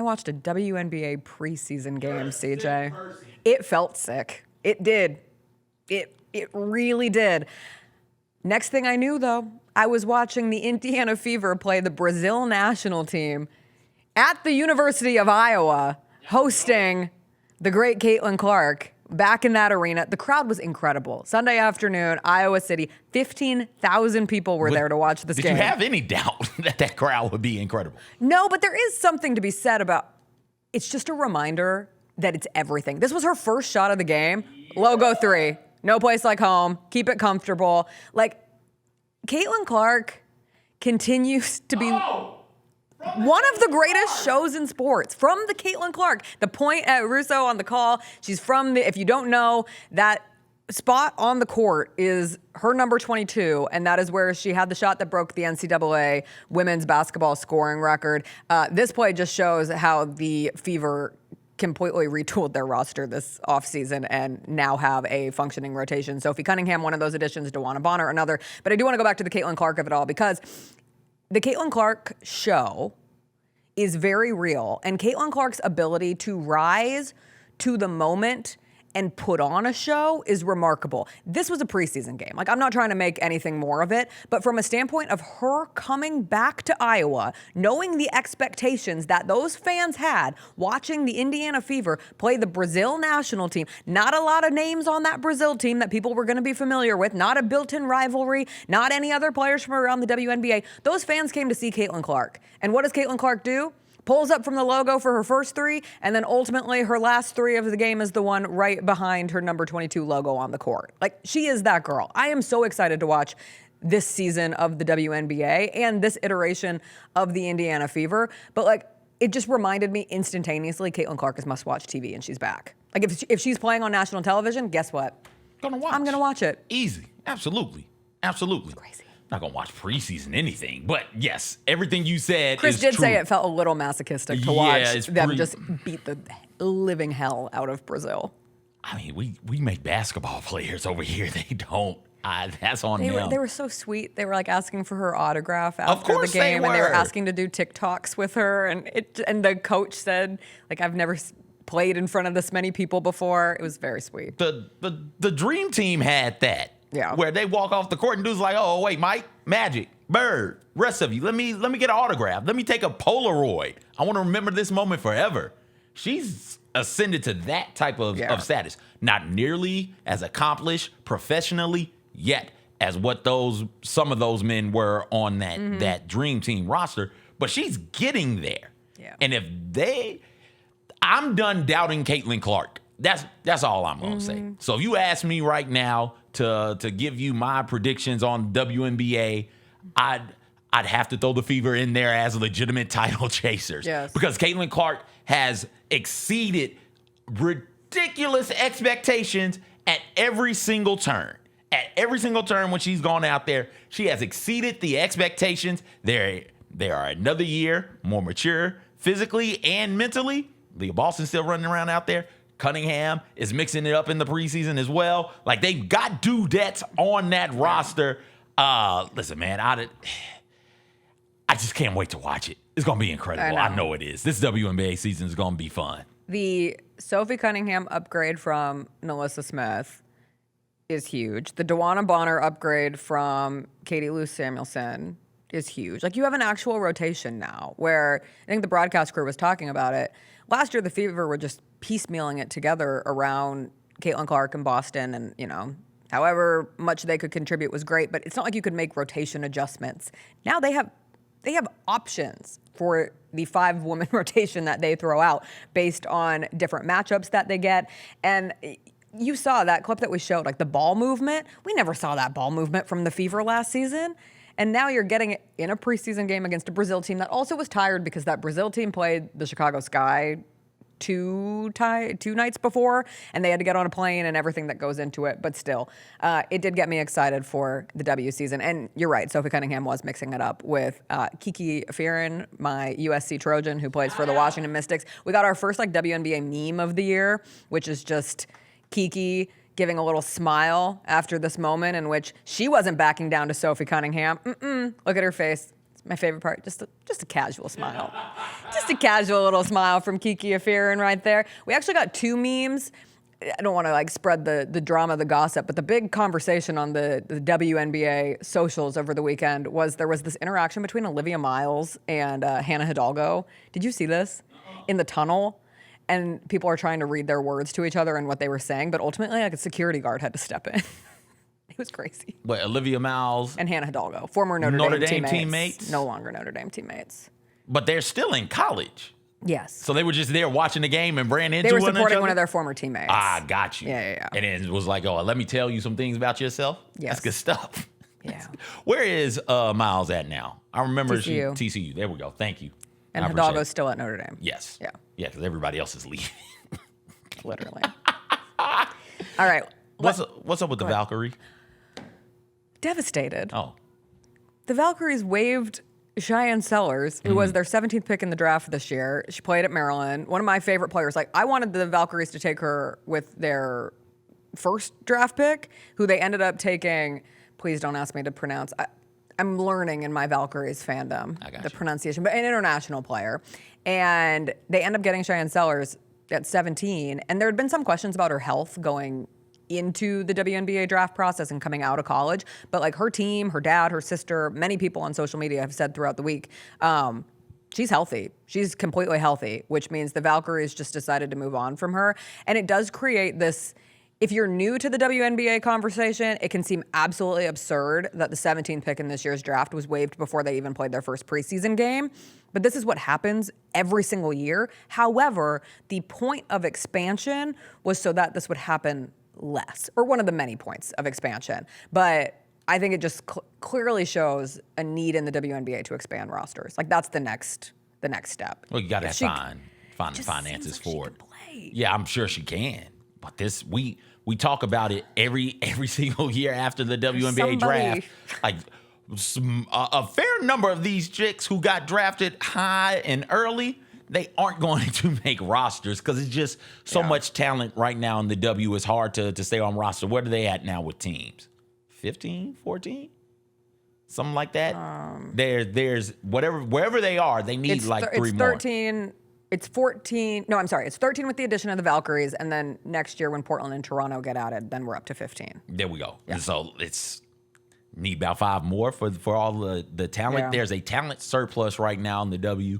I watched a WNBA preseason game, CJ. It felt sick. It did. It really did. Next thing I knew, though, I was watching the Indiana Fever play the Brazil national team at the University of Iowa, hosting the great Caitlin Clark back in that arena. The crowd was incredible. Sunday afternoon, Iowa City, 15,000 people were there to watch this game. Did you have any doubt that crowd would be incredible? No, but there is something to be said about, it's just a reminder that it's everything. This was her first shot of the game. Logo 3. No place like home. Keep it comfortable. Like, Caitlin Clark continues to be one of the greatest shows in sports. From the Caitlin Clark. The point at Russo on the call, she's from if you don't know, that spot on the court is her number 22, and that is where she had the shot that broke the NCAA women's basketball scoring record. This play just shows how the Fever completely retooled their roster this offseason and now have a functioning rotation. Sophie Cunningham, one of those additions, DeWanna Bonner, another. But I do want to go back to the Caitlin Clark of it all, because the Caitlin Clark show is very real. And Caitlin Clark's ability to rise to the moment and put on a show is remarkable. This was a preseason game. Like, I'm not trying to make anything more of it, but from a standpoint of her coming back to Iowa, knowing the expectations that those fans had watching the Indiana Fever play the Brazil national team, not a lot of names on that Brazil team that people were going to be familiar with, not a built-in rivalry, not any other players from around the WNBA. Those fans came to see Caitlin Clark. And what does Caitlin Clark do? Pulls up from the logo for her first 3, and then ultimately her last 3 of the game is the one right behind her number 22 logo on the court. Like, she is that girl. I am so excited to watch this season of the WNBA and this iteration of the Indiana Fever. But, like, it just reminded me instantaneously, Caitlin Clark is must-watch TV, and she's back. Like, if she's playing on national television, guess what? I'm going to watch it. Easy. Absolutely. Absolutely. Crazy. Not going to watch preseason anything, but yes, everything you said Chris is did true. say it felt a little masochistic to watch them just beat the living hell out of Brazil. I mean, we make basketball players over here. They don't. That's on them. They were so sweet. They were like asking for her autograph after the game, and they were asking to do TikToks with her. And the coach said, like, I've never played in front of this many people before. It was very sweet. The dream team had that. Yeah. Where they walk off the court and dude's like, oh, wait, Mike, Magic, Bird, rest of you, let me get an autograph. Let me take a Polaroid. I want to remember this moment forever. She's ascended to that type of status. Not nearly as accomplished professionally yet as what some of those men were on that dream team roster, but she's getting there. Yeah. And I'm done doubting Caitlin Clark. That's all I'm going to say. So if you ask me right now to give you my predictions on WNBA, I'd have to throw the Fever in there as legitimate title chasers. Yes. Because Caitlin Clark has exceeded ridiculous expectations at every single turn. At every single turn when she's gone out there, she has exceeded the expectations. They are another year more mature physically and mentally. Leah Boston's still running around out there. Cunningham is mixing it up in the preseason as well. Like, they've got dudettes on that roster. Listen, man, I just can't wait to watch it. It's going to be incredible. I know it is. This WNBA season is going to be fun. The Sophie Cunningham upgrade from NaLyssa Smith is huge. The DeWanna Bonner upgrade from Katie Lou Samuelson is huge. Like, you have an actual rotation now where I think the broadcast crew was talking about it. Last year, the Fever were just piecemealing it together around Caitlin Clark and Boston, and, you know, however much they could contribute was great, but it's not like you could make rotation adjustments. Now they have options for the 5-woman rotation that they throw out based on different matchups that they get. And you saw that clip that we showed, like the ball movement. We never saw that ball movement from the Fever last season. And now you're getting it in a preseason game against a Brazil team that also was tired because that Brazil team played the Chicago Sky two nights before, and they had to get on a plane and everything that goes into it. But still, it did get me excited for the W season. And you're right, Sophie Cunningham was mixing it up with Kiki Fearon, my USC Trojan who plays for the Washington Mystics. We got our first WNBA meme of the year, which is just Kiki giving a little smile after this moment in which she wasn't backing down to Sophie Cunningham. Look at her face. My favorite part, just a casual smile. Just a casual little smile from Kiki Afirin right there. We actually got 2 memes. I don't want to spread the drama, the gossip, but the big conversation on the WNBA socials over the weekend was there was this interaction between Olivia Miles and Hannah Hidalgo. Did you see this? In the tunnel. And people are trying to read their words to each other and what they were saying, but ultimately a security guard had to step in. It was crazy. But Olivia Miles and Hannah Hidalgo, former Notre Dame teammates. No longer Notre Dame teammates. But they're still in college. Yes. So they were just there watching the game and ran into They were one supporting another? one of their former teammates. Ah, got you. Yeah. And then it was like, oh, let me tell you some things about yourself? Yes. That's good stuff. Yeah. Where is Miles at now? I remember TCU. TCU. There we go. Thank you. And Hidalgo's still at Notre Dame. Yes. Yeah. Yeah, because everybody else is leaving. Literally. All right. What's up with the Valkyrie? Devastated. Oh. The Valkyries waived Cheyenne Sellers, who was their 17th pick in the draft this year. She played at Maryland. One of my favorite players. I wanted the Valkyries to take her with their first draft pick, who they ended up taking. Please don't ask me to pronounce. I'm learning in my Valkyries fandom the pronunciation, but an international player. And they end up getting Cheyenne Sellers at 17. And there had been some questions about her health going into the WNBA draft process and coming out of college. But her team, her dad, her sister, many people on social media have said throughout the week, she's healthy. She's completely healthy, which means the Valkyries just decided to move on from her. And it does create this, if you're new to the WNBA conversation, it can seem absolutely absurd that the 17th pick in this year's draft was waived before they even played their first preseason game. But this is what happens every single year. However, the point of expansion was so that this would happen less, or one of the many points of expansion. But I think it just clearly shows a need in the WNBA to expand rosters. That's the next step. Well, you got to find the finances for it. Yeah, I'm sure she can. But this we talk about it every single year after the WNBA draft. A fair number of these chicks who got drafted high and early, they aren't going to make rosters because it's just so much talent right now in the W. It's hard to stay on roster. What are they at now with teams? 15, 14? Something like that? There's wherever they are, they need 3 more. 13. It's 14. No, I'm sorry. It's 13 with the addition of the Valkyries. And then next year when Portland and Toronto get added, then we're up to 15. There we go. Yeah. So it's need about 5 more for all the talent. Yeah. There's a talent surplus right now in the W,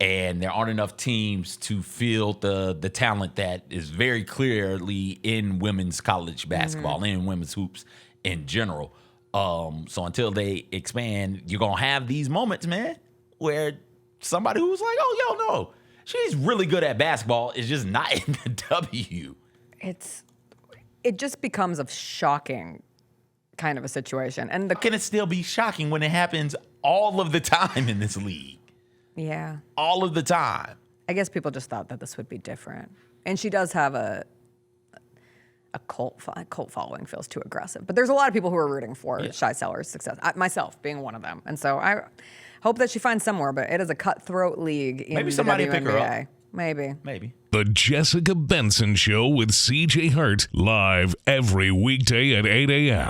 and there aren't enough teams to field the talent that is very clearly in women's college basketball and women's hoops in general. So until they expand, you're going to have these moments, man, where somebody who's like, oh, yo, no, she's really good at basketball is just not in the W. It just becomes a shocking kind of a situation. And How can it still be shocking when it happens all of the time in this league? Yeah. All of the time. I guess people just thought that this would be different. And she does have a cult following, feels too aggressive. But there's a lot of people who are rooting for Shy Sellers' success, myself being one of them. And so I hope that she finds somewhere, but it is a cutthroat league in Maybe the somebody WNBA. pick her up. Maybe. The Jessica Benson Show with CJ Hurt, live every weekday at 8 a.m.